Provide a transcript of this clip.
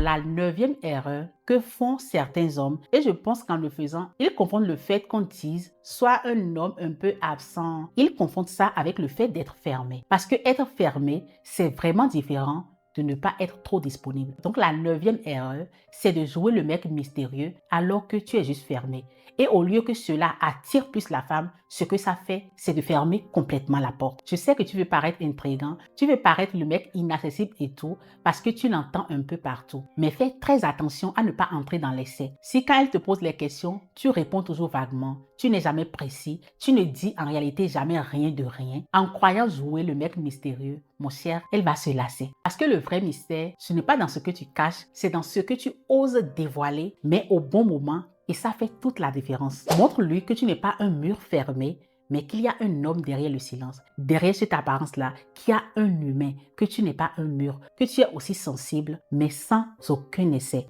la neuvième erreur que font certains hommes, et je pense qu'en le faisant, ils confondent le fait qu'on dise soit un homme un peu absent. Ils confondent ça avec le fait d'être fermé. Parce que être fermé, c'est vraiment différent de ne pas être trop disponible. Donc la neuvième erreur, c'est de jouer le mec mystérieux alors que tu es juste fermé. Et au lieu que cela attire plus la femme, ce que ça fait, c'est de fermer complètement la porte. Je sais que tu veux paraître intriguant, tu veux paraître le mec inaccessible et tout, parce que tu l'entends un peu partout. Mais fais très attention à ne pas entrer dans l'excès. Si quand elle te pose les questions, tu réponds toujours vaguement, tu n'es jamais précis, tu ne dis en réalité jamais rien de rien, en croyant jouer le mec mystérieux, mon cher, elle va se lasser. Parce que le vrai mystère, ce n'est pas dans ce que tu caches, c'est dans ce que tu oses dévoiler, mais au bon moment, et ça fait toute la différence. Montre-lui que tu n'es pas un mur fermé, mais qu'il y a un homme derrière le silence, derrière cette apparence-là, qu'il y a un humain, que tu n'es pas un mur, que tu es aussi sensible, mais sans aucun essai.